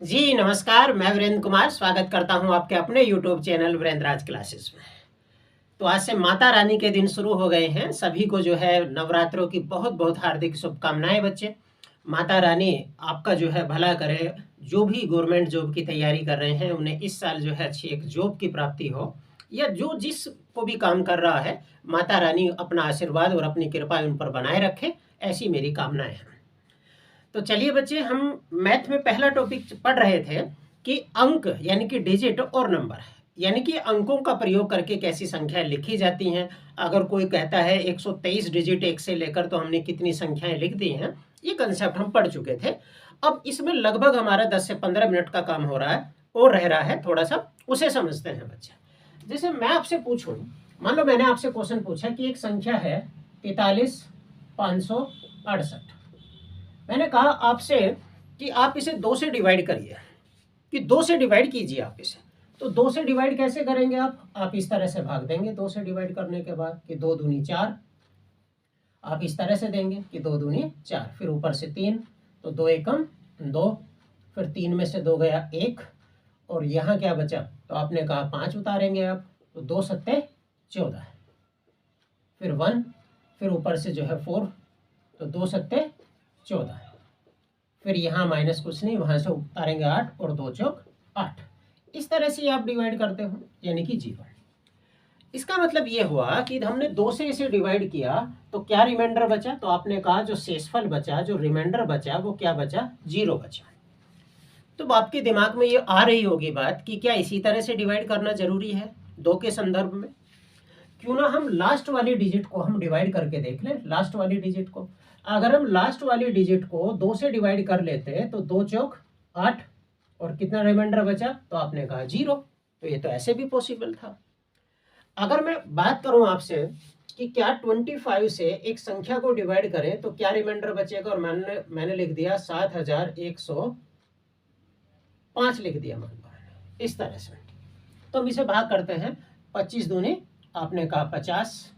जी नमस्कार, मैं वीरेंद्र कुमार स्वागत करता हूं आपके अपने यूट्यूब चैनल वीरेंद्र राज क्लासेस में। तो आज से माता रानी के दिन शुरू हो गए हैं। सभी को जो है नवरात्रों की बहुत बहुत हार्दिक शुभकामनाएं बच्चे। माता रानी आपका जो है भला करे। जो भी गवर्नमेंट जॉब की तैयारी कर रहे हैं उन्हें इस साल जो है अच्छी एक जॉब की प्राप्ति हो, या जो जिस को भी काम कर रहा है, माता रानी अपना आशीर्वाद और अपनी कृपा उन पर बनाए रखे, ऐसी मेरी कामनाएं हैं। तो चलिए बच्चे, हम मैथ में पहला टॉपिक पढ़ रहे थे कि अंक यानी कि डिजिट और नंबर, यानी कि अंकों का प्रयोग करके कैसी संख्याएं लिखी जाती हैं। अगर कोई कहता है 123 डिजिट एक से लेकर, तो हमने कितनी संख्याएं लिख दी हैं, ये कंसेप्ट हम पढ़ चुके थे। अब इसमें लगभग हमारा 10 से 15 मिनट का काम हो रहा है और रह रहा है थोड़ा सा, उसे समझते हैं बच्चे। जैसे मैं आपसे पूछूं, मान लो मैंने आपसे क्वेश्चन पूछा कि एक संख्या है 43,568। मैंने कहा आपसे कि आप इसे 2 से डिवाइड करिए, कि 2 से डिवाइड कीजिए आप इसे। तो 2 से डिवाइड कैसे करेंगे आप इस तरह से भाग देंगे 2 से डिवाइड करने के बाद कि 2 दूनी 4। आप इस तरह से देंगे कि 2 दूनी 4, फिर ऊपर से 3, तो 2 एकम 2, फिर 3 में से 2 गया 1, और यहाँ क्या बचा, तो आपने कहा 5 उतारेंगे आप, तो 2 सत्ते 14, फिर 1, फिर ऊपर से जो है 4, तो 2 सत्ते 14, फिर यहाँ माइनस कुछ नहीं, वहां से उतारेंगे 8, और 2 चौक 8। इस तरह से आप डिवाइड करते हो, यानी कि 0। इसका मतलब ये हुआ कि हमने 2 से इसे डिवाइड किया, तो क्या रिमाइंडर बचा, तो आपने कहा जो शेषफल बचा, जो रिमाइंडर बचा, वो क्या बचा, 0 बचा। तो आपके दिमाग में ये आ रही होगी बात कि क्या इसी तरह से डिवाइड करना जरूरी है 2 के संदर्भ में। क्यों ना हम लास्ट वाली डिजिट को हम डिवाइड करके देख लें। लास्ट वाली डिजिट को, अगर हम लास्ट वाली डिजिट को 2 से डिवाइड कर लेते तो 2 चौक 8, और कितना रिमाइंडर बचा, तो आपने कहा 0। तो ये तो ऐसे भी पॉसिबल था। अगर मैं बात करूं आपसे कि क्या 25 से एक संख्या को डिवाइड करें तो क्या रिमाइंडर बचेगा, और मैंने लिख दिया 7105 लिख दिया, मान लो इस तरह से। तो हम इसे भाग करते हैं, 25 दूनी आपने कहा 50,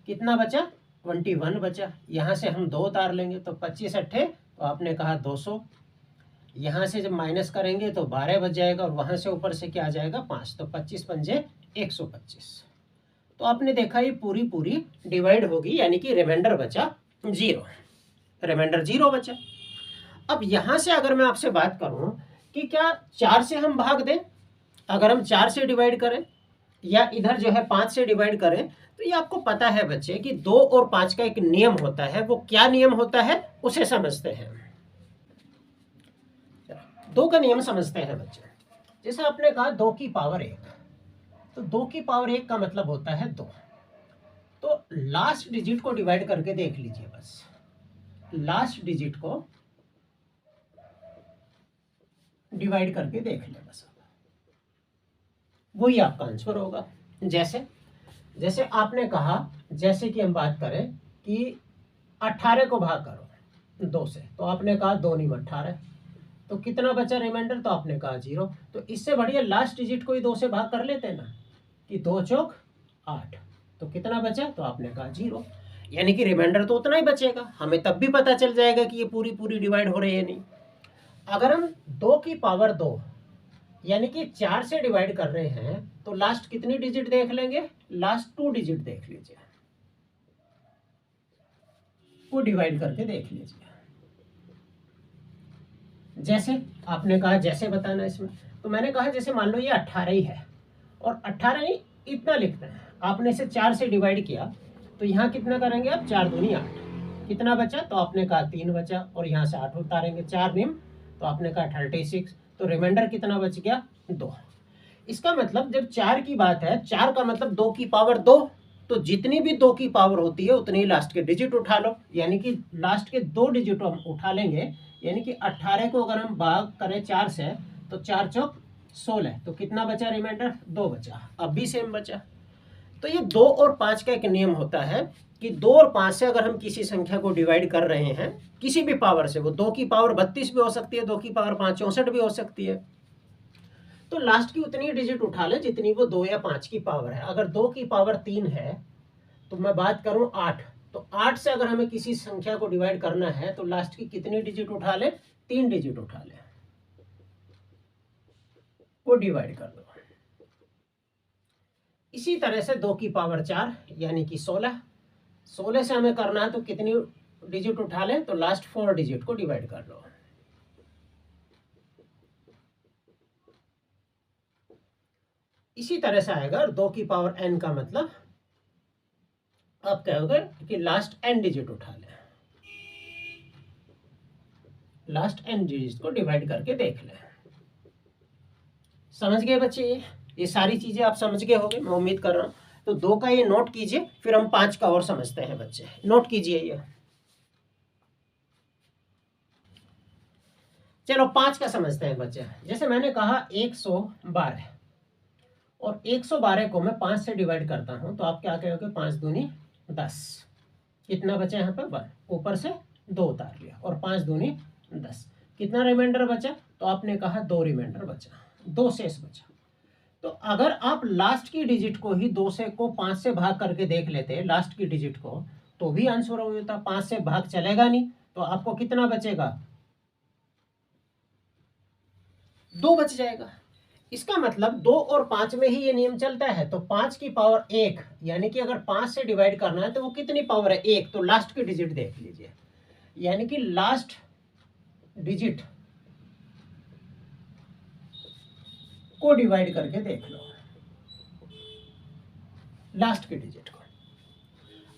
कितना बचा, 21 बचा। यहाँ से हम 2 उतार लेंगे, तो 25 अट्ठे, तो आपने कहा 200। यहाँ से जब माइनस करेंगे तो 12 बच जाएगा, और वहाँ से ऊपर से क्या आ जाएगा 5, तो 25 पंजे 125। तो आपने देखा ये पूरी पूरी डिवाइड होगी, यानी कि रिमाइंडर बचा 0, रिमाइंडर 0 बचा। अब यहाँ से अगर मैं आपसे बात करूँ कि क्या 4 से हम भाग दें, अगर हम 4 से डिवाइड करें, या इधर जो है 5 से डिवाइड करें, तो ये आपको पता है बच्चे कि 2 और 5 का एक नियम होता है। वो क्या नियम होता है उसे समझते हैं। 2 का नियम समझते हैं बच्चे। जैसे आपने कहा 2 की पावर 1, तो 2 की पावर 1 का मतलब होता है 2। तो लास्ट डिजिट को डिवाइड करके देख लीजिए, बस लास्ट डिजिट को डिवाइड करके देख ले, बस वही आपका आंसर होगा। जैसे जैसे आपने कहा, जैसे कि हम बात करें कि 18 को भाग करो 2 से, तो आपने कहा 2 नीम 18, तो कितना बचा रिमाइंडर, तो आपने कहा 0। तो इससे बढ़िया लास्ट डिजिट को ही 2 से भाग कर लेते हैं ना, कि 2 चौक 8, तो कितना बचा, तो आपने कहा 0। यानी कि रिमाइंडर तो उतना ही बचेगा, हमें तब भी पता चल जाएगा कि ये पूरी पूरी डिवाइड हो रही है नहीं। अगर हम 2 की पावर 2 यानी कि 4 से डिवाइड कर रहे हैं, तो लास्ट कितनी डिजिट देख लेंगे, लास्ट 2 डिजिट देख लीजिए, वो डिवाइड करके देख लीजिए। जैसे आपने कहा जैसे बताना इसमें, तो मैंने कहा जैसे मान लो ये 18 ही है, और 18 ही इतना लिखते हैं। आपने इसे 4 से डिवाइड किया, तो यहाँ कितना करेंगे आप, 4 दूनी 8, कितना बचा, तो आपने कहा 3 बचा, और यहाँ से 8 उतारेंगे, 4 निम, तो आपने कहा 36, तो रिमाइंडर कितना बच गया, 2। इसका मतलब जब 4 की बात है, 4 का मतलब 2 की पावर 2, तो जितनी भी 2 की पावर होती है उतनी लास्ट के डिजिट उठा लो, यानी कि लास्ट के 2 डिजिट हम उठा लेंगे। यानी कि 18 को अगर हम भाग करें 4 से, तो 4 चौक 16, तो कितना बचा रिमाइंडर, 2 बचा। अब भी सेम बचा। तो ये 2 और 5 का एक नियम होता है कि 2 और 5 से अगर हम किसी संख्या को डिवाइड कर रहे हैं किसी भी पावर से, वो 2 की पावर 32 भी हो सकती है, 2 की पावर 5 64 भी हो सकती है, तो लास्ट की उतनी डिजिट उठा ले जितनी वो 2 या 5 की पावर है। अगर 2 की पावर 3 है, तो मैं बात करूं 8, तो 8 से अगर हमें किसी संख्या को डिवाइड करना है, तो लास्ट की कितनी डिजिट उठा ले, 3 डिजिट उठा ले। को डिवाइड कर दो। इसी तरह से 2 की पावर 4 यानी कि 16, 16 से हमें करना है तो कितनी डिजिट उठा लें, तो लास्ट 4 डिजिट को डिवाइड कर लो। इसी तरह से आएगा, और 2 की पावर n का मतलब आप कहोगे कि लास्ट n डिजिट उठा लें, लास्ट n डिजिट को डिवाइड करके देख लें। समझ गए बच्चे? ये सारी चीजें आप समझ गए होंगे, मैं उम्मीद कर रहा हूं। तो 2 का ये नोट कीजिए, फिर हम 5 का और समझते हैं बच्चे। नोट कीजिए ये। चलो 5 का समझते हैं बच्चे। जैसे मैंने कहा 112, और 112 को मैं 5 से डिवाइड करता हूं, तो आप क्या कहोगे, 5 दूनी 10। कितना बचा यहाँ पे? 1। ऊपर से 2 उतार लिया, और 5 दूनी 10। कितना रिमाइंडर बचा? तो आपने कहा 2 रिमाइंडर बचा, 2 शेष बचा। तो अगर आप लास्ट की डिजिट को ही 2 से को 5 से भाग करके देख लेते लास्ट की डिजिट को, तो भी आंसर हो जाता। 5 से भाग चलेगा नहीं, तो आपको कितना बचेगा? 2 बच जाएगा। इसका मतलब 2 और 5 में ही ये नियम चलता है। तो 5 की पावर 1, यानी कि अगर 5 से डिवाइड करना है तो वो कितनी पावर है? 1। तो लास्ट की डिजिट देख लीजिए, यानी कि लास्ट डिजिट को डिवाइड करके देख लो, लास्ट की डिजिट को।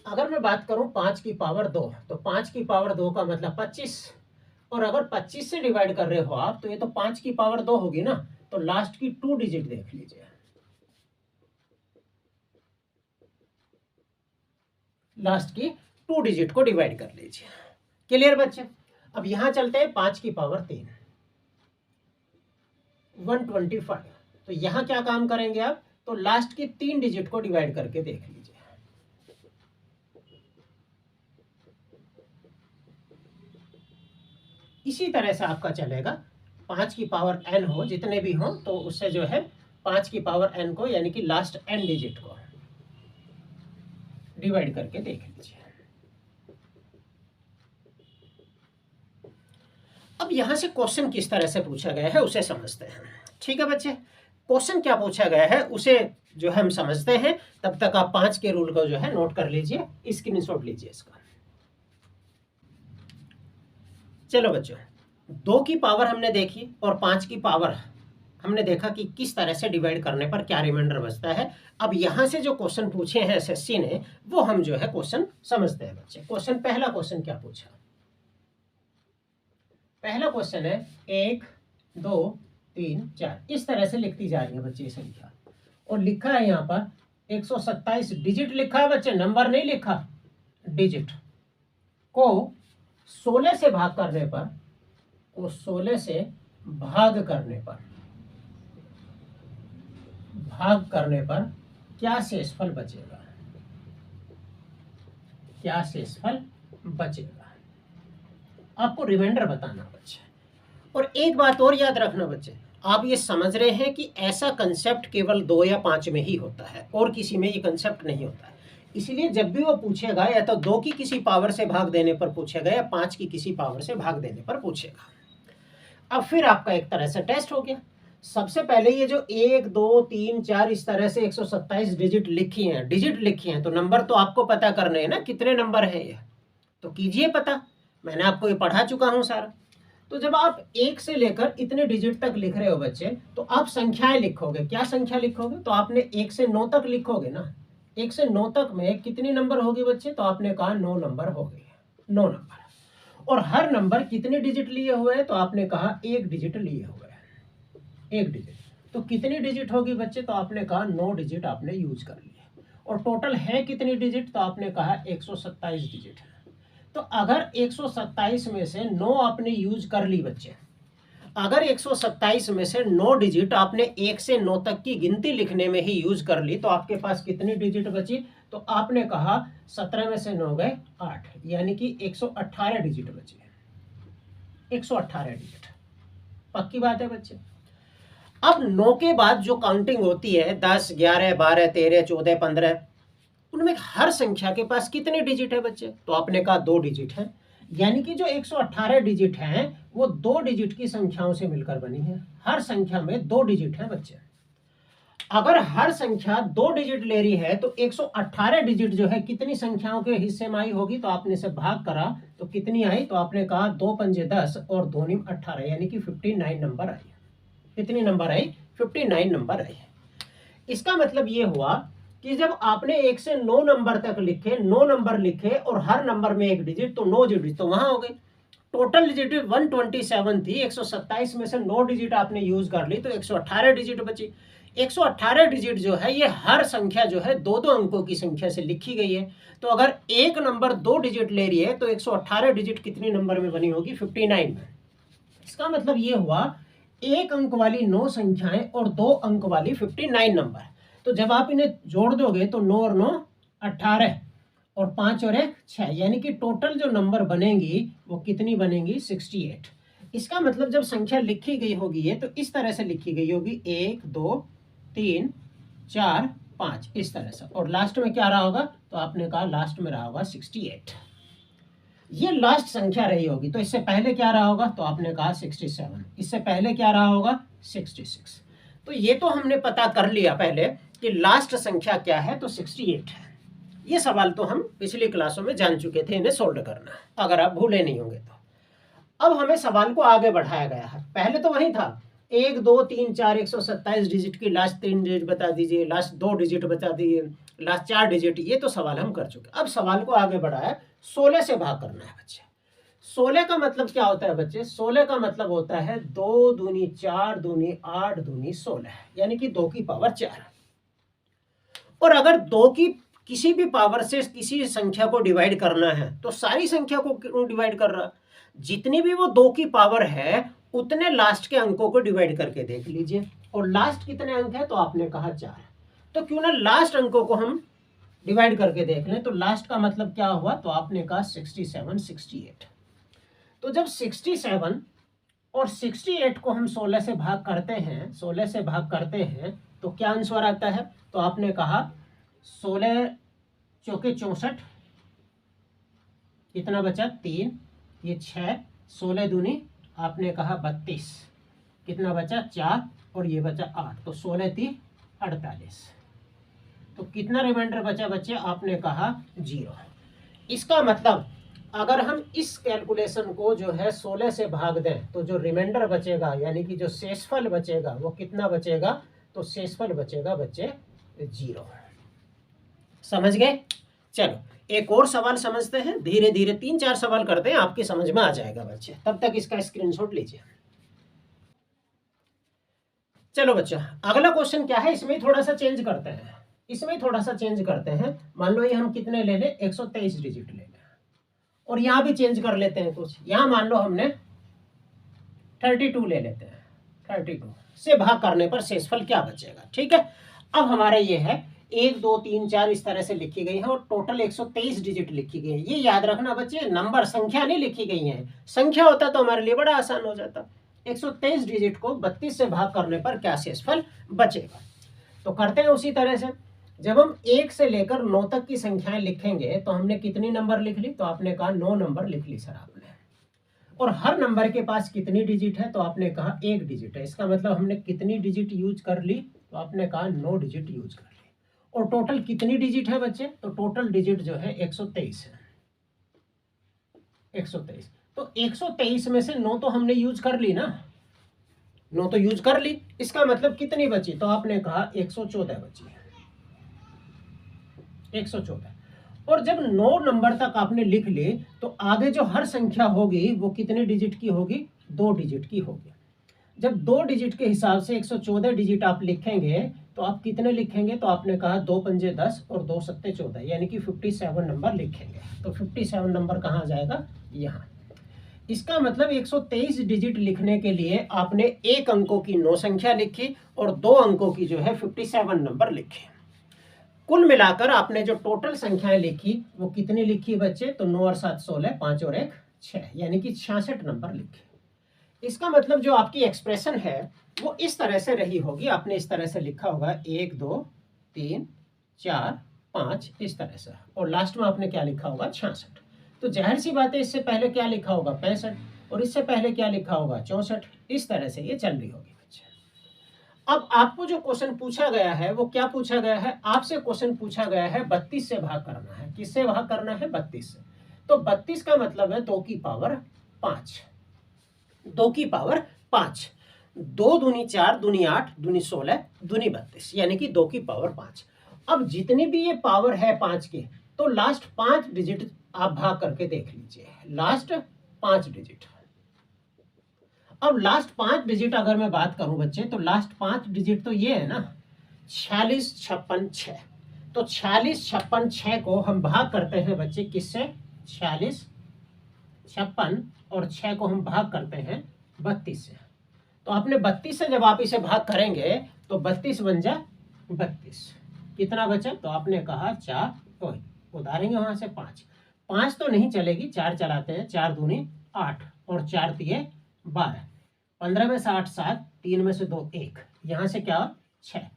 अगर मैं बात करूं 5 की पावर 2, तो 5 की पावर 2 का मतलब 25, और अगर 25 से डिवाइड कर रहे हो आप, तो ये तो 5 की पावर 2 होगी ना। तो लास्ट की 2 डिजिट देख लीजिए, लास्ट की 2 डिजिट को डिवाइड कर लीजिए। क्लियर बच्चे? अब यहां चलते हैं 5 की पावर 3, 125। तो यहां क्या काम करेंगे आप? तो लास्ट की 3 डिजिट को डिवाइड करके देख लीजिए। इसी तरह से आपका चलेगा, 5 की पावर n हो, जितने भी हो, तो उससे जो है 5 की पावर n को, यानी कि लास्ट n डिजिट को डिवाइड करके देख लीजिए। अब यहां से क्वेश्चन किस तरह से पूछा गया है उसे समझते हैं। ठीक है बच्चे? क्वेश्चन क्या पूछा गया है उसे जो है हम समझते हैं। तब तक आप 5 के रूल को जो है नोट कर लीजिए, स्क्रीनशॉट लीजिए इसका। चलो बच्चों, 2 की पावर हमने देखी और 5 की पावर हमने देखा कि किस तरह से डिवाइड करने पर क्या रिमाइंडर बचता है। अब यहां से जो क्वेश्चन पूछे हैं एसएससी ने, वो हम जो है क्वेश्चन समझते हैं बच्चे। क्वेश्चन, पहला क्वेश्चन क्या पूछा? पहला क्वेश्चन है 1 2 3 4, इस तरह से लिखती जा रही है बच्चे ये संख्या, और लिखा है यहाँ पर 127 डिजिट लिखा है बच्चे, नंबर नहीं लिखा, डिजिट को 16 से भाग करने पर, को 16 से भाग करने पर क्या शेषफल बचेगा? क्या शेषफल बचेगा? आपको रिमाइंडर बताना बच्चे। और एक बात और याद रखना बच्चे, आप ये समझ रहे हैं कि ऐसा कंसेप्ट केवल 2 या 5 में ही होता है, और किसी में ये कंसेप्ट नहीं होता है। इसलिए जब भी वो पूछेगा, या तो 2 की किसी पावर से भाग देने पर पूछेगा, या 5 की किसी पावर से भाग देने पर पूछेगा। अब फिर आपका एक तरह से टेस्ट हो गया। सबसे पहले ये जो 1 2 3 4 इस तरह से 127 डिजिट लिखी हैं, तो नंबर तो आपको पता करने हैं ना, कितने नंबर है ये, तो कीजिए पता। मैंने आपको ये पढ़ा चुका हूं सारा। तो जब आप 1 से लेकर इतने डिजिट तक लिख रहे हो बच्चे, तो आप संख्याएं लिखोगे। क्या संख्या लिखोगे? तो आपने 1 से 9 तक लिखोगे ना। 1 से 9 तक में कितनी नंबर होगी बच्चे? तो आपने कहा 9 नंबर हो गए, 9 नंबर। और हर नंबर कितने डिजिट लिए हुए हैं? तो आपने कहा 1 डिजिट लिए हुए हैं, 1 डिजिट। तो कितनी डिजिट होगी बच्चे? तो आपने कहा 9 डिजिट आपने यूज कर लिए। और टोटल है कितनी डिजिट? तो आपने कहा 127 डिजिट है। तो अगर 127 में से 9 आपने यूज कर ली बच्चे, अगर 127 में से 9 डिजिट आपने 1 से 9 तक की गिनती लिखने में ही यूज कर ली, तो आपके पास कितनी डिजिट बची? तो आपने कहा 17 में से 9 गए 8, यानी कि 118 डिजिट बची, 118 डिजिट। पक्की बात है बच्चे? अब 9 के बाद जो काउंटिंग होती है, 10 11 12 13 14 15, उनमें हर संख्या के पास कितने डिजिट है बच्चे? तो आपने कहा 2 डिजिट है, यानी कि जो 118 डिजिट हैं वो 2 डिजिट की संख्याओं से मिलकर बनी है। हर संख्या में 2 डिजिट हैं बच्चे। अगर हर संख्या 2 डिजिट ले रही है तो 118 डिजिट जो है कितनी संख्याओं के हिस्से में आई होगी, तो आपने से भाग करा तो कितनी आई, तो आपने कहा 2 पंजे 10 और 2 निम 18, यानी कि 59 नंबर आई। कितनी नंबर आई? 59 नंबर आई। इसका मतलब ये हुआ कि जब आपने 1 से 9 नंबर तक लिखे, 9 नंबर लिखे और हर नंबर में 1 डिजिट, तो 9 डिजिट तो वहां हो गई। टोटल डिजिट 127 थी, 127 में से 9 डिजिट आपने यूज कर ली तो 118 डिजिट बची। 118 डिजिट जो है ये हर संख्या जो है 2-2 अंकों की संख्या से लिखी गई है। तो अगर एक नंबर 2 डिजिट ले रही है तो 118 डिजिट कितनी नंबर में बनी होगी? 59 में। इसका मतलब ये हुआ 1 अंक वाली 9 संख्याएं और 2 अंक वाली 59 नंबर। तो जब आप इन्हें जोड़ दोगे तो 9 और 9 18 और 5 और 1 6, यानी कि टोटल जो नंबर बनेंगी वो कितनी बनेंगी? 68। इसका मतलब जब संख्या लिखी गई होगी ये तो इस तरह से लिखी गई होगी 1 2 3 4 5 इस तरह से, और लास्ट में क्या रहा होगा? तो आपने कहा लास्ट में रहा होगा 68। ये लास्ट संख्या रही होगी। तो इससे पहले क्या रहा होगा? तो आपने कहा 67। इससे पहले क्या रहा होगा? 66। तो ये तो हमने पता कर लिया पहले कि लास्ट संख्या क्या है, तो 68 है। ये सवाल तो हम पिछली क्लासों में जान चुके थे, इन्हें सोल्व करना, अगर आप भूले नहीं होंगे तो। अब हमें सवाल को आगे बढ़ाया गया है। पहले तो वही था 1 2 3 4 127 डिजिट की लास्ट 3 डिजिट बता दीजिए, लास्ट 2 डिजिट बता दीजिए, लास्ट 4 डिजिट, ये तो सवाल हम कर चुके। अब सवाल को आगे बढ़ाया, 16 से भाग करना है बच्चे। 16 का मतलब क्या होता है बच्चे? 16 का मतलब होता है 2 दूनी 4 दूनी 8 दूनी 16, यानी कि 2 की पावर 4। और अगर 2 की किसी भी पावर से किसी संख्या को डिवाइड करना है तो सारी संख्या को क्यों डिवाइड कर रहा? जितनी भी वो 2 की पावर है उतने लास्ट के अंकों को डिवाइड करके देख लीजिए। और लास्ट कितने अंक है? तो आपने कहा 4। तो क्यों ना लास्ट अंकों को हम डिवाइड करके देख लें। तो लास्ट का मतलब क्या हुआ? तो आपने कहा 67 68। तो जब 67 और 68 को हम 16 से भाग करते हैं, 16 से भाग करते हैं तो क्या आंसर आता है? तो आपने कहा 16 चौके 64, कितना बचा? 3, ये 6, 16 दूनी आपने कहा 32, कितना बचा? 4, और ये बचा 8, तो 16 3 48। तो कितना रिमाइंडर बचा बच्चे? आपने कहा 0। इसका मतलब अगर हम इस कैलकुलेशन को जो है 16 से भाग दें तो जो रिमाइंडर बचेगा, यानी कि जो शेषफल बचेगा वो कितना बचेगा? तो शेषफल बचेगा बच्चे 0। समझ गए? चलो एक और सवाल समझते हैं, धीरे धीरे 3-4 सवाल करते हैं, आपकी समझ में आ जाएगा बच्चे। तब तक इसका स्क्रीनशॉट लीजिए। चलो बच्चा, अगला क्वेश्चन क्या है? इसमें थोड़ा सा चेंज करते हैं, इसमें थोड़ा सा चेंज करते हैं। मान लो ये हम कितने ले लें? 123 डिजिट ले लें, और यहां भी चेंज कर लेते हैं कुछ। यहां मान लो हमने 32 ले लेते हैं। 32 से भाग करने पर शेषफल क्या बचेगा? ठीक है, अब हमारा ये है 1 2 3 4 इस तरह से लिखी गई है और टोटल 123 डिजिट लिखी गई है। ये याद रखना बच्चे, नंबर संख्या नहीं लिखी गई है। संख्या होता तो हमारे लिए बड़ा आसान हो जाता। 123 डिजिट को 32 से भाग करने पर क्या शेषफल बचेगा? तो करते हैं उसी तरह से। जब हम 1 से लेकर 9 तक की संख्याएं लिखेंगे तो हमने कितनी नंबर लिख ली? तो आपने कहा 9 नंबर लिख ली सर आपने। और हर नंबर के पास कितनी डिजिट है? तो आपने कहा 1 डिजिट है। इसका मतलब हमने कितनी डिजिट यूज कर ली? तो आपने कहा 9 डिजिट यूज कर ली। और टोटल कितनी डिजिट है बच्चे? तो टोटल डिजिट जो है 123 है। 123। तो 123 में से 9 तो हमने यूज कर ली ना, 9 तो यूज कर ली। इसका मतलब कितनी बची? तो आपने कहा 114 बची है। 114। और जब 9 नंबर तक आपने लिख ली तो आगे जो हर संख्या होगी वो कितने डिजिट की होगी? 2 डिजिट की होगी। जब 2 डिजिट के हिसाब से 114 डिजिट आप लिखेंगे तो आप कितने लिखेंगे? तो आपने कहा 2 पंजे 10 और 2 सत्ते 14, यानी कि 57 नंबर लिखेंगे। तो 57 नंबर कहाँ जाएगा? यहाँ। इसका मतलब 123 डिजिट लिखने के लिए आपने 1 अंकों की 9 संख्या लिखी और 2 अंकों की जो है 57 नंबर लिखे। कुल मिलाकर आपने जो टोटल संख्याएं लिखी वो कितनी लिखी बच्चे? तो 9 और 7 16, 5 और 1 6, यानी कि 66 नंबर लिखे। इसका मतलब जो आपकी एक्सप्रेशन है वो इस तरह से रही होगी। आपने इस तरह से लिखा होगा 1 2 3 4 5 इस तरह से, और लास्ट में आपने क्या लिखा होगा? 66। तो जाहिर सी बात है इससे पहले क्या लिखा होगा 65, और इससे पहले क्या लिखा होगा 64। इस तरह से ये चल रही होगी बच्चे। अब आपको जो क्वेश्चन पूछा गया है वो क्या पूछा गया है, आपसे क्वेश्चन पूछा गया है 32 से भाग करना है। किससे भाग करना है, 32 से। तो 32 का मतलब है 2 की पावर 5, 2 की पावर 5, 2 दूनी 4, दूनी 8, दूनी 16, दूनी 32, यानी कि 2 की पावर 5। अब जितनी भी ये पावर है 5 के, तो लास्ट 5 डिजिट आप भाग करके देख लीजिए, लास्ट 5 डिजिट। अब लास्ट 5 डिजिट अगर मैं बात करूं बच्चे, तो लास्ट 5 डिजिट तो ये है ना 46, 56, 6। तो 46, 56, 6 को हम भाग करते हैं बच्चे किससे, 46, 56 और 6 को हम भाग करते हैं 32 से। तो आपने 32 से जब आप इसे भाग करेंगे तो 32 बन जाए 32, कितना बचा, तो आपने कहा 4, तो उतारेंगे वहां से 5, 5 तो नहीं चलेगी, 4 चलाते हैं, 4 दूनी 8 और 4 तिये 12, 15 में से 8 7, 3 में से 2 1, यहाँ से क्या 6।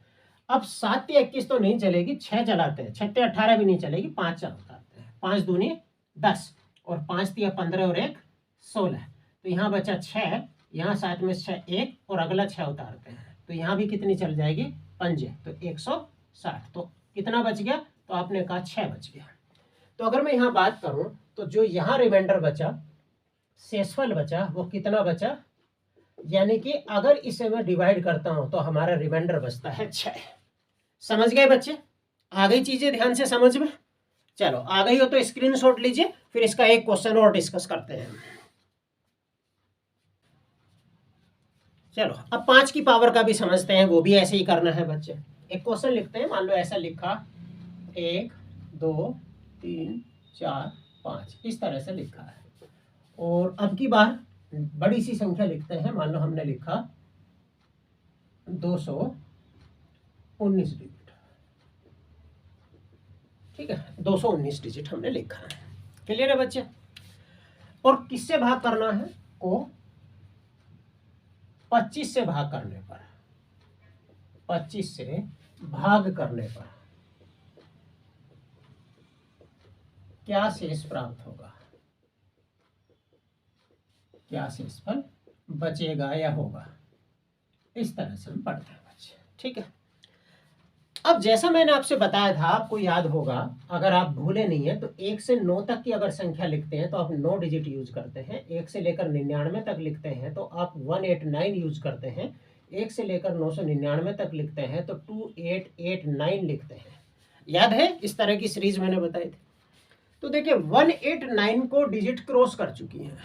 अब 7 तिये 21 तो नहीं चलेगी, 6 चलाते हैं, 6 तिये 18 भी नहीं चलेगी, 5 चलाते हैं, 5 दूनी 10 और 5 तिये 15 और 1 16। तो यहाँ बचा 6, यहाँ 7 में 6 1 और अगला 6 उतारते हैं, तो यहाँ भी कितनी चल जाएगी 5, तो 160। तो कितना बच गया, तो आपने कहा 6 बच गया। तो अगर मैं यहाँ बात करूं तो जो यहाँ रिमाइंडर बचा, शेषफल बचा, वो कितना बचा, यानी कि अगर इसे मैं डिवाइड करता हूं तो हमारा रिमाइंडर बचता है 6। समझ गए बच्चे, आ गई चीजें ध्यान से समझ में। चलो आ गई हो तो स्क्रीनशॉट लीजिए, फिर इसका एक क्वेश्चन और डिस्कस करते हैं। चलो अब 5 की पावर का भी समझते हैं, वो भी ऐसे ही करना है बच्चे। एक क्वेश्चन लिखते हैं, मान लो ऐसा लिखा 1 2 3 4 5, इस तरह से लिखा है। और अब की बार बड़ी सी संख्या लिखते हैं, मान लो हमने लिखा 219 डिजिट, ठीक है, 219 डिजिट हमने लिखा है। क्लियर है बच्चे। और किससे भाग करना है, को 25 से भाग करने पर, 25 से भाग करने पर क्या शेष प्राप्त होगा, क्या शेषफल बचेगा या होगा, इस तरह से हम पढ़ते हैं बच्चे, ठीक है। अब जैसा मैंने आपसे बताया था, आपको याद होगा, अगर आप भूले नहीं है तो 1 से 9 तक की अगर संख्या लिखते हैं तो आप 9 डिजिट यूज करते हैं। 1 से लेकर 99 तक लिखते हैं तो आप 189 यूज करते हैं। 1 से लेकर 999 तक लिखते हैं तो 2889 लिखते हैं। याद है, इस तरह की सीरीज मैंने बताई थी। तो देखिए 189 को डिजिट क्रॉस कर चुकी है,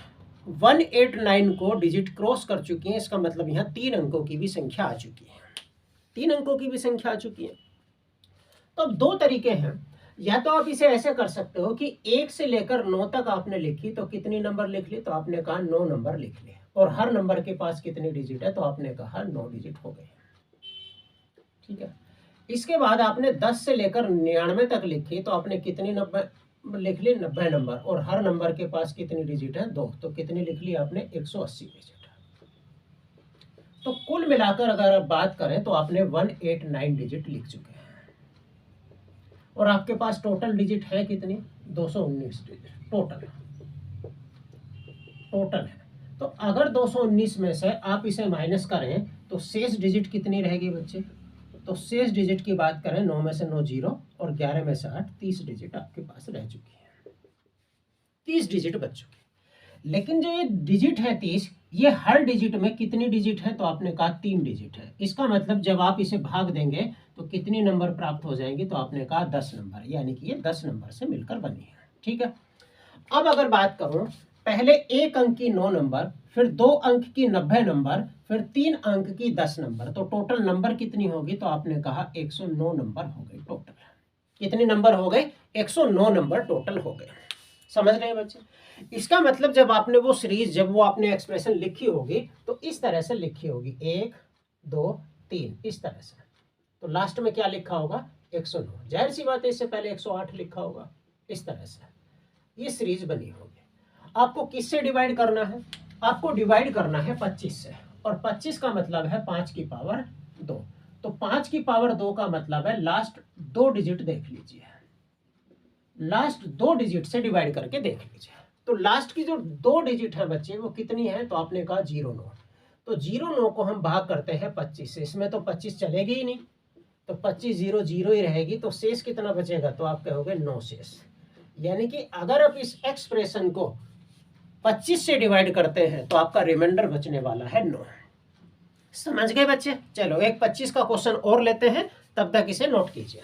189 को डिजिट क्रॉस कर चुकी है, इसका मतलब यहाँ 3 अंकों की भी संख्या आ चुकी है, 3 अंकों की भी संख्या आ चुकी है। तो अब 2 तरीके हैं, या तो आप इसे ऐसे कर सकते हो कि 1 से लेकर 9 तक आपने लिखी तो कितनी नंबर लिख ली, तो आपने कहा 9 नंबर लिख लिए, और हर नंबर के पास कितनी डिजिट है, तो आपने कहा 9 डिजिट हो गए, ठीक है। इसके बाद आपने 10 से लेकर 99 तक लिखी तो आपने कितनी नंबर लिख ली, 90 नंबर, और हर नंबर के पास कितनी डिजिट है, 2, तो कितनी लिख ली आपने 180 डिजिट। तो कुल मिलाकर अगर आप बात करें तो आपने 189 डिजिट लिख चुके हैं, और आपके पास टोटल डिजिट है कितनी, 219 डिजिट टोटल है। तो अगर 219 में से आप इसे माइनस करें तो शेष डिजिट कितनी रहेगी बच्चे, तो शेष डिजिट की बात करें, 9 में से 9 0 और 11 में से 8, 30 डिजिट आपके पास रह चुकी है, 30 डिजिट बच चुकी है। लेकिन जो ये डिजिट है 30, ये हर डिजिट में कितनी डिजिट है, तो आपने कहा 3 डिजिट है। इसका मतलब जब आप इसे भाग देंगे तो कितनी नंबर प्राप्त हो जाएंगे, तो आपने कहा 10 नंबर, यानी कि ये 10 नंबर से मिलकर बनी है, ठीक है। अब अगर बात करूं, पहले 1 अंक की 9 नंबर, फिर 2 अंक की 90 नंबर, फिर 3 अंक की 10 नंबर, तो टोटल नंबर कितनी होगी, तो आपने कहा 109 नंबर हो गए टोटल। कितने नंबर हो गए, 109 नंबर टोटल हो गए। समझ रहे हैं बच्चे। इसका मतलब जब आपने वो सीरीज, जब वो आपने एक्सप्रेशन लिखी होगी तो इस तरह से लिखी होगी, 1 2 3, इस तरह से। तो लास्ट में क्या लिखा होगा, 109। जाहिर सी बात है इससे पहले 108 लिखा होगा, इस तरह से ये सीरीज बनी होगी। आपको किससे डिवाइड करना है, आपको डिवाइड करना है 25 से, और 25 का मतलब है 5 की पावर 2। तो 5 की पावर 2 का मतलब है लास्ट 2 डिजिट देख लीजिए, लास्ट 2 डिजिट से डिवाइड करके देख लीजिए। तो लास्ट की जो 2 डिजिट है बच्चे वो कितनी है, तो आपने कहा 09। तो 09 को हम भाग करते हैं 25 से, इसमें तो 25 चलेगी ही नहीं, तो 25 0 0 ही रहेगी, तो शेष कितना बचेगा, तो आप कहोगे 9 शेष। यानी कि अगर आप इस एक्सप्रेशन को 25 से डिवाइड करते हैं तो आपका रिमाइंडर बचने वाला है 9। समझ गए बच्चे? चलो एक 25 का क्वेश्चन और लेते हैं, तब तक इसे नोट कीजिए।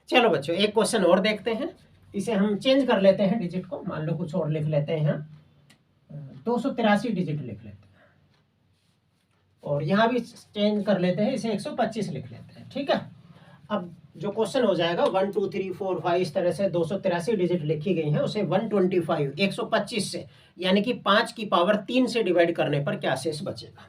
चलो बच्चों एक क्वेश्चन और देखते हैं, इसे हम चेंज कर लेते हैं डिजिट को, मान लो कुछ और लिख लेते हैं, 283 डिजिट लिख लेते हैं, और यहाँ भी चेंज कर लेते हैं, इसे 125 लिख लेते हैं। ठीक है, अब जो क्वेश्चन हो जाएगा 1 2 3 4 5 इस तरह से 283 डिजिट लिखी गई है, उसे 125 125 से यानी कि 5 की पावर 3 से डिवाइड करने पर क्या शेष बचेगा।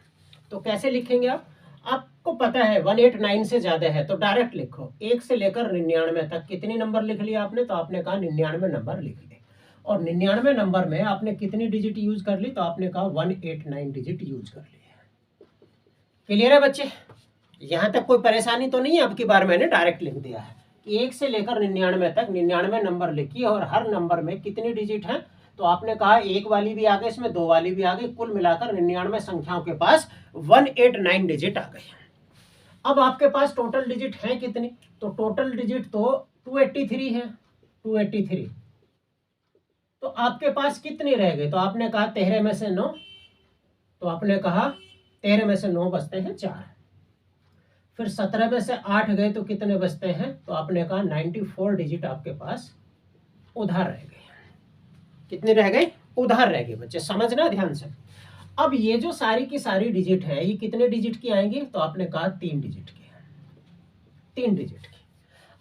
तो कैसे लिखेंगे आप, आपको पता है 189 से ज्यादा है तो डायरेक्ट लिखो, 1 से लेकर 99 तक कितनी नंबर लिख लिया आपने, तो आपने कहा 99 नंबर लिख लिए, और 99 नंबर में आपने कितनी डिजिट यूज कर ली, तो आपने कहा 189 डिजिट यूज कर ली। क्लियर है बच्चे? यहां तक कोई परेशानी तो नहीं है? अब की बार मैंने डायरेक्ट लिख दिया है कि 1 से लेकर 99 तक 99 नंबर लिखिए, और हर नंबर में कितनी डिजिट है, तो आपने कहा 1 वाली भी आ गई, इसमें 2 वाली भी आ गई, कुल मिलाकर 99 संख्याओं के पास 189 डिजिट आ गई। अब आपके पास टोटल डिजिट है कितनी, तो टोटल डिजिट तो 283 है, 283। तो आपके पास कितनी रह गई, तो आपने कहा 13 में से 9, तो आपने कहा 13 में से 9 बचते हैं 4, फिर 17 में से 8 गए तो कितने बचते हैं, तो आपने कहा 94 डिजिट आपके पास उधार रह गए। कितने रह गए, उधार रह गए बच्चे, समझना ध्यान से। अब ये जो सारी की सारी डिजिट है ये कितने डिजिट की आएंगी, तो आपने कहा 3 डिजिट की, 3 डिजिट की।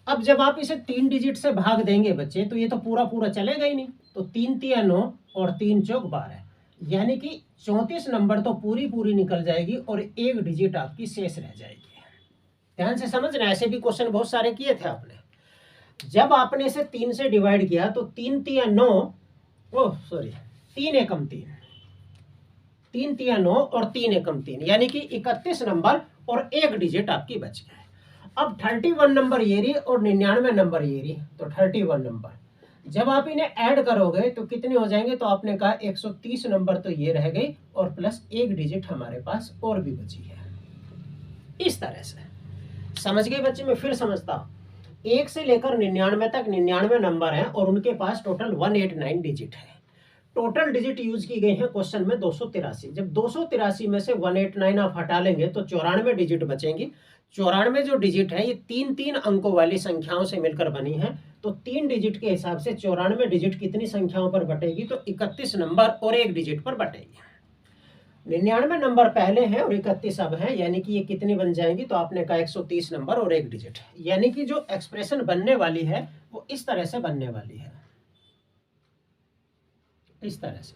अब जब आप इसे 3 डिजिट से भाग देंगे बच्चे तो ये तो पूरा पूरा चलेगा ही नहीं, तो 3 3 9 और 3 चौक 12, यानी कि 34 नंबर तो पूरी पूरी निकल जाएगी और 1 डिजिट आपकी शेष रह जाएगी। ध्यान से समझना, ऐसे भी क्वेश्चन बहुत सारे किए थे आपने। जब आपने इसे 3 से डिवाइड किया तो 3 3 9, ओह सॉरी 3 एकम 3, 3 3 9 और 3 एकम 3, यानी कि 31 नंबर और 1 डिजिट आपकी बच गया। अब 31 नंबर ये रही और 99 नंबर ये रही, तो 31 नंबर जब आप इन्हें ऐड करोगे तो कितने हो जाएंगे, तो आपने कहा 130 नंबर तो ये रह गई, और प्लस 1 डिजिट हमारे पास और भी बची है। इस तरह से समझ गए बच्चे? मैं फिर समझता हूँ, 1 से लेकर 99 तक 99 नंबर हैं और उनके पास टोटल 189 डिजिट है। टोटल डिजिट यूज की गई है क्वेश्चन में 283। जब 283 में से 189 आप हटा लेंगे तो 94 डिजिट बचेंगी। 94 जो डिजिट है ये 3 अंकों वाली संख्याओं से मिलकर बनी है, तो 3 डिजिट के हिसाब से 94 डिजिट कितनी संख्याओं पर बटेगी, तो 31 नंबर और 1 डिजिट पर बटेगी। 99 नंबर पहले हैं और 31 अब है, यानी कि ये कितनी बन जाएंगी, तो आपने कहा 130 नंबर और 1 डिजिट, यानी कि जो एक्सप्रेशन बनने वाली है वो इस तरह से बनने वाली है, इस तरह से।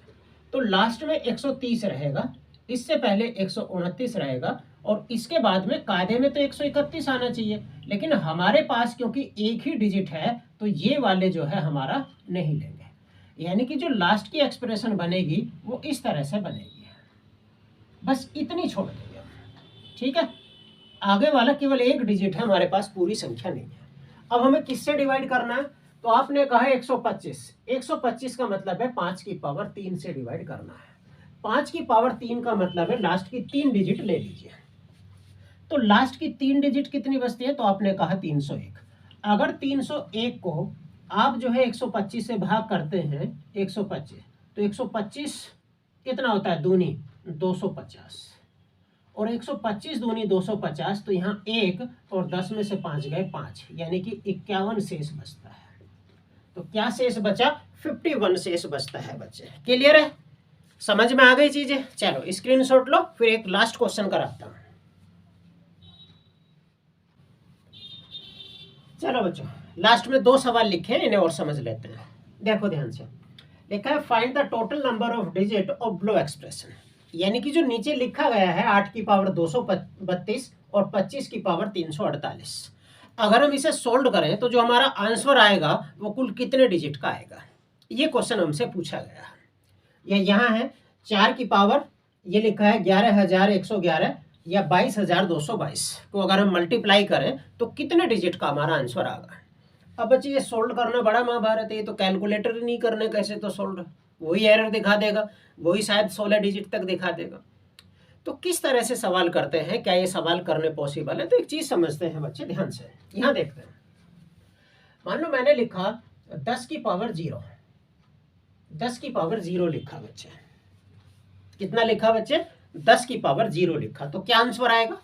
तो लास्ट में 130 रहेगा, इससे पहले 129 रहेगा, और इसके बाद में कायदे में तो 131 आना चाहिए, लेकिन हमारे पास क्योंकि एक ही डिजिट है तो ये वाले जो है हमारा नहीं लेंगे, यानी कि जो लास्ट की एक्सप्रेशन बनेगी वो इस तरह से बनेगी, बस इतनी छोड़ देंगे। ठीक है, आगे वाला केवल 1 डिजिट है, हमारे पास पूरी संख्या नहीं है। अब हमें किससे डिवाइड करना है, तो आपने कहा 125। 125 का मतलब है 5 की पावर 3 से डिवाइड करना है। 5 की पावर 3 का मतलब है लास्ट की 3 डिजिट ले लीजिए। तो लास्ट की 3 डिजिट कितनी बचती है, तो आपने कहा 301। अगर 301 को आप जो है 125 से भाग करते हैं 125, तो 125 कितना होता है, दूनी 250, और 125 दूनी 250, तो यहाँ 1 और 10 में से 5 गए 5, यानी कि 51 शेष बचता है। तो क्या शेष बचा, 51 शेष बचता है बच्चे। क्लियर है, समझ में आ गई चीजें? चलो स्क्रीनशॉट लो, फिर एक लास्ट क्वेश्चन कराता हूं। चलो बच्चों लास्ट में 2 सवाल लिखे हैं, इन्हें और समझ लेते हैं। देखो ध्यान से, लिखा है find the total number of digit of below expression, यानी कि जो नीचे लिखा गया है 8 की पावर 232 और 25 की पावर 348, अगर हम इसे सोल्व करें तो जो हमारा आंसर आएगा वो कुल कितने डिजिट का आएगा, ये क्वेश्चन हमसे पूछा गया है। ये यहाँ है 4 की पावर, ये लिखा है 11,111 या 22,222 को अगर हम मल्टीप्लाई करें तो कितने डिजिट का हमारा आंसर आ गया। अब बच्चे ये सोल्व करना बड़ा महाभारत है, ये तो कैलकुलेटर ही नहीं करने कैसे तो सोल्व, वही एरर दिखा देगा, वही शायद 16 डिजिट तक दिखा देगा। तो किस तरह से सवाल करते हैं, क्या ये सवाल करने पॉसिबल है? तो एक चीज समझते हैं बच्चे ध्यान से, यहाँ देखते हैं। मान लो मैंने लिखा 10 की पावर 0, 10 की पावर 0 लिखा बच्चे, कितना लिखा बच्चे? 10 की पावर 0 लिखा, तो क्या आंसर आएगा?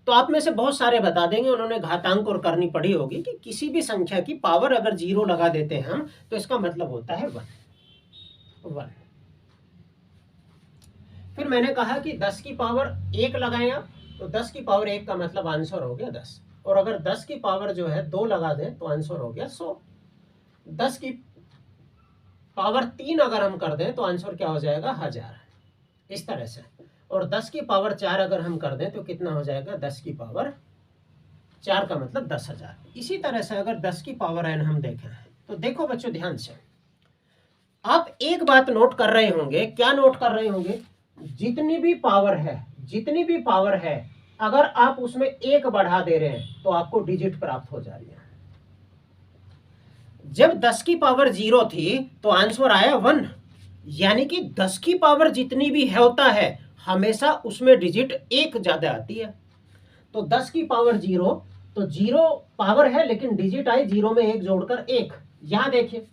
तो आप में से बहुत सारे बता देंगे, उन्होंने घातांक और करनी पड़ी होगी कि किसी भी संख्या की पावर अगर 0 लगा देते हैं हम तो इसका मतलब होता है 1। फिर मैंने कहा कि 10 की पावर 1 लगाएं आप, तो 10 की पावर 1 का मतलब आंसर हो गया 10, और अगर 10 की पावर जो है 2 लगा दें तो आंसर हो गया 100। 10 की पावर 3 अगर हम कर दें तो आंसर क्या हो जाएगा? 1000, इस तरह से। और 10 की पावर 4 अगर हम कर दें तो कितना हो जाएगा? 10 की पावर 4 का मतलब 10,000। इसी तरह से अगर 10 की पावर n हम देखें तो देखो बच्चों ध्यान से, आप एक बात नोट कर रहे होंगे। क्या नोट कर रहे होंगे? जितनी भी पावर है, जितनी भी पावर है, अगर आप उसमें 1 बढ़ा दे रहे हैं तो आपको डिजिट प्राप्त हो जा रही है। जब 10 की पावर 0 थी तो आंसर आया 1, यानी कि 10 की पावर जितनी भी है होता है हमेशा उसमें डिजिट 1 ज्यादा आती है। तो 10 की पावर 0, तो 0 पावर है लेकिन डिजिट आई 0 में 1 जोड़कर 1। यहां देखिए,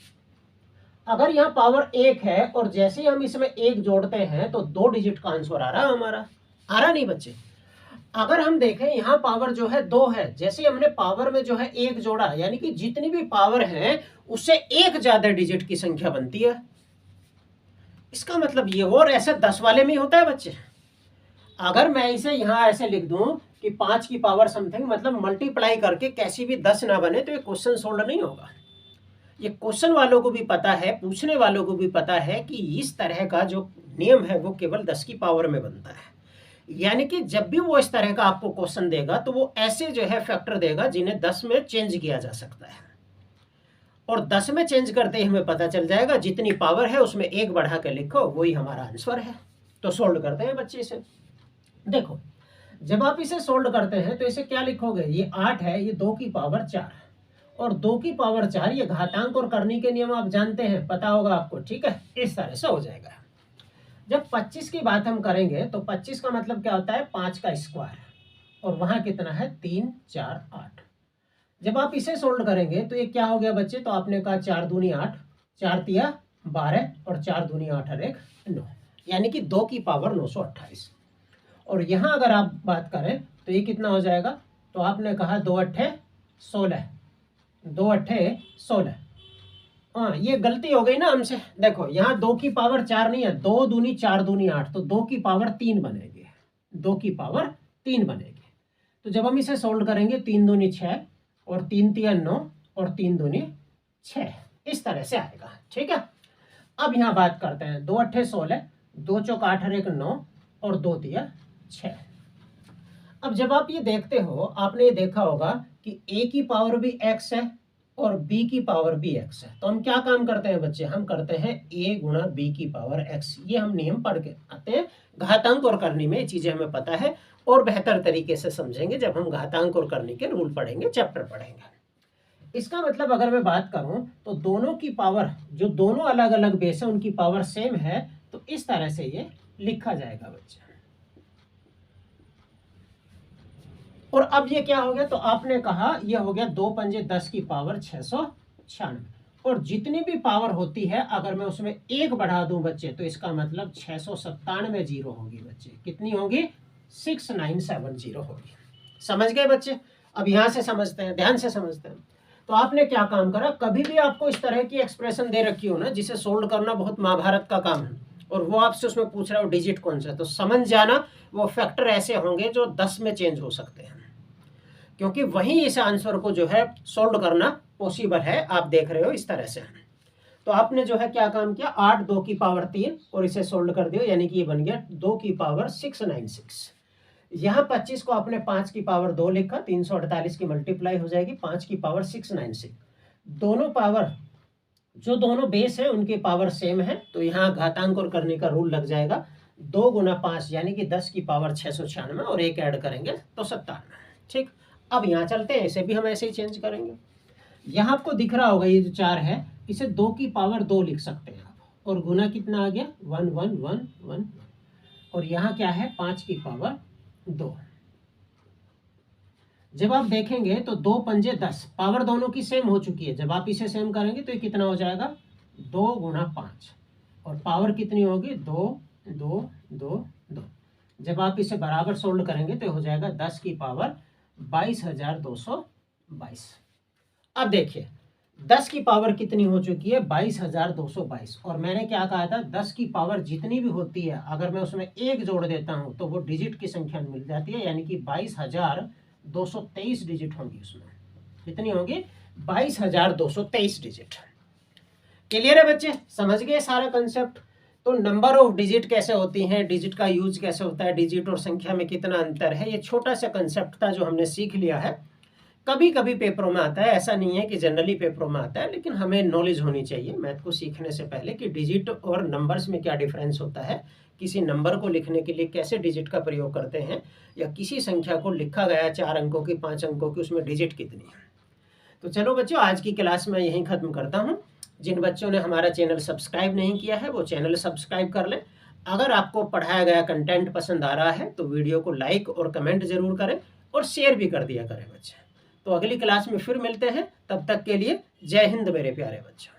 अगर यहाँ पावर 1 है और जैसे ही हम इसमें 1 जोड़ते हैं तो 2 डिजिट का आंसर आ रहा हमारा, आ रहा नहीं बच्चे? अगर हम देखें यहाँ पावर जो है 2 है, जैसे ही हमने पावर में जो है 1 जोड़ा, यानी कि जितनी भी पावर है उससे 1 ज्यादा डिजिट की संख्या बनती है। इसका मतलब ये, और ऐसे 10 वाले में ही होता है बच्चे। अगर मैं इसे यहाँ ऐसे लिख दूं कि 5 की पावर समथिंग, मतलब मल्टीप्लाई करके कैसी भी 10 ना बने, तो ये क्वेश्चन सोल्व नहीं होगा। ये क्वेश्चन वालों को भी पता है, पूछने वालों को भी पता है कि इस तरह का जो नियम है वो केवल 10 की पावर में बनता है। यानी कि जब भी वो इस तरह का आपको क्वेश्चन देगा तो वो ऐसे जो है फैक्टर देगा जिन्हें 10 में चेंज किया जा सकता है, और 10 में चेंज करते ही हमें पता चल जाएगा जितनी पावर है उसमें 1 बढ़ा के लिखो, वही हमारा आंसर है। तो सोल्व करते हैं बच्चे इसे। देखो, जब आप इसे सोल्व करते हैं तो इसे क्या लिखोगे? ये 8 है, ये 2 की पावर 4, और 2 की पावर 4, ये घातांक और करनी के नियम आप जानते हैं, पता होगा आपको, ठीक है? इस तरह से हो जाएगा। जब 25 की बात हम करेंगे तो 25 का मतलब क्या होता है? 5 का स्क्वायर, और वहां कितना है? 3, 4, 8। जब आप इसे सोल्व करेंगे तो ये क्या हो गया बच्चे? तो आपने कहा 4 दूनी 8, 4 तिया 12, और 4 दूनी 8 और 1 9, यानी कि 2 की पावर 928। और यहां अगर आप बात करें तो ये कितना हो जाएगा? तो आपने कहा 2 अट्ठे 16, 2 अट्ठे 16। हाँ, ये गलती हो गई ना हमसे। देखो यहाँ 2 की पावर 4 नहीं है, 2 दूनी 4 दूनी 8, तो 2 की पावर 3 बनेगी, 2 की पावर 3 बनेगी। तो जब हम इसे सोल्व करेंगे 3 दूनी 6, और 3 तिया 9, और 3 दूनी 6, इस तरह से आएगा, ठीक है? अब यहाँ बात करते हैं, 2 अट्ठे 16, 2 चौक 8 और 1 9, और 2 तिया 6। अब जब आप ये देखते हो, आपने ये देखा होगा कि a की पावर भी x है और b की पावर भी x है, तो हम क्या काम करते हैं बच्चे? हम करते हैं a गुणा b की पावर x। ये हम नियम पढ़ के आते हैं, घातांक और करनी में ये चीजें हमें पता है, और बेहतर तरीके से समझेंगे जब हम घातांक और करनी के रूल पढ़ेंगे, चैप्टर पढ़ेंगे। इसका मतलब अगर मैं बात करूं तो दोनों की पावर, जो दोनों अलग अलग बेस है उनकी पावर सेम है, तो इस तरह से ये लिखा जाएगा बच्चे। और अब ये क्या हो गया? तो आपने कहा ये हो गया 2 पंजे 10 की पावर 696, और जितनी भी पावर होती है अगर मैं उसमें 1 बढ़ा दूं बच्चे तो इसका मतलब 697 जीरो होगी बच्चे। कितनी होगी? 6970 होगी। समझ गए बच्चे? अब यहां से समझते हैं, ध्यान से समझते हैं। तो आपने क्या काम करा? कभी भी आपको इस तरह की एक्सप्रेशन दे रखी हो ना जिसे सोल्व करना बहुत महाभारत का काम है, और वो आपसे उसमें पूछ रहा हो डिजिट कौन सा है, तो समझ जाना वो फैक्टर ऐसे होंगे जो 10 में चेंज हो सकते हैं, क्योंकि वहीं इस आंसर को जो है सोल्व करना पॉसिबल है। आप देख रहे हो इस तरह से। तो आपने जो है क्या काम किया? 8 2 की पावर 3, और इसे सोल्व कर दिया, यानी कि ये बन गया 2 की पावर 696। यहाँ 25 को आपने 5 की पावर 2 लिखा, 348 की मल्टीप्लाई हो जाएगी 5 की पावर 696। दोनों पावर, जो दोनों बेस है उनकी पावर सेम है, तो यहाँ घातांक और करने का रूल लग जाएगा। 2 गुना 5 यानी कि 10 की पावर 696 और 1 ऐड करेंगे तो 97। ठीक, अब यहाँ चलते हैं, इसे भी हम ऐसे ही चेंज करेंगे। यहाँ आपको दिख रहा होगा ये जो 4 है, इसे 2 की पावर 2 लिख सकते हैं आप, और गुना कितना आ गया 1 1 1 1, और यहाँ क्या है 5 की पावर 2। जब आप देखेंगे तो 2 पंजे 10, पावर दोनों की सेम हो चुकी है। जब आप इसे सेम करेंगे तो ये कितना हो जाएगा 2 गुना 5, और पावर कितनी होगी 2 2 2 2। जब आप इसे बराबर सोल्व करेंगे तो हो जाएगा 10 की पावर 22,222। अब देखिए 10 की पावर कितनी हो चुकी है 22,222, और मैंने क्या कहा था 10 की पावर जितनी भी होती है अगर मैं उसमें 1 जोड़ देता हूँ तो वो डिजिट की संख्या मिल जाती है, यानी कि 22,223 डिजिट होंगी उसमें। कितनी होगी 22,223 डिजिट। क्लियर है बच्चे, समझ गए सारा कंसेप्ट। तो नंबर ऑफ डिजिट कैसे होती हैं, डिजिट का यूज कैसे होता है, डिजिट और संख्या में कितना अंतर है, ये छोटा सा कंसेप्ट था जो हमने सीख लिया है। कभी कभी पेपरों में आता है, ऐसा नहीं है कि जनरली पेपरों में आता है, लेकिन हमें नॉलेज होनी चाहिए मैथ को सीखने से पहले कि डिजिट और नंबर्स में क्या डिफरेंस होता है, किसी नंबर को लिखने के लिए कैसे डिजिट का प्रयोग करते हैं, या किसी संख्या को लिखा गया 4 अंकों की 5 अंकों की, उसमें डिजिट कितनी है। तो चलो बच्चों, आज की क्लास में यहीं ख़त्म करता हूँ। जिन बच्चों ने हमारा चैनल सब्सक्राइब नहीं किया है वो चैनल सब्सक्राइब कर लें। अगर आपको पढ़ाया गया कंटेंट पसंद आ रहा है तो वीडियो को लाइक और कमेंट ज़रूर करें, और शेयर भी कर दिया करें बच्चे। तो अगली क्लास में फिर मिलते हैं, तब तक के लिए जय हिंद मेरे प्यारे बच्चों।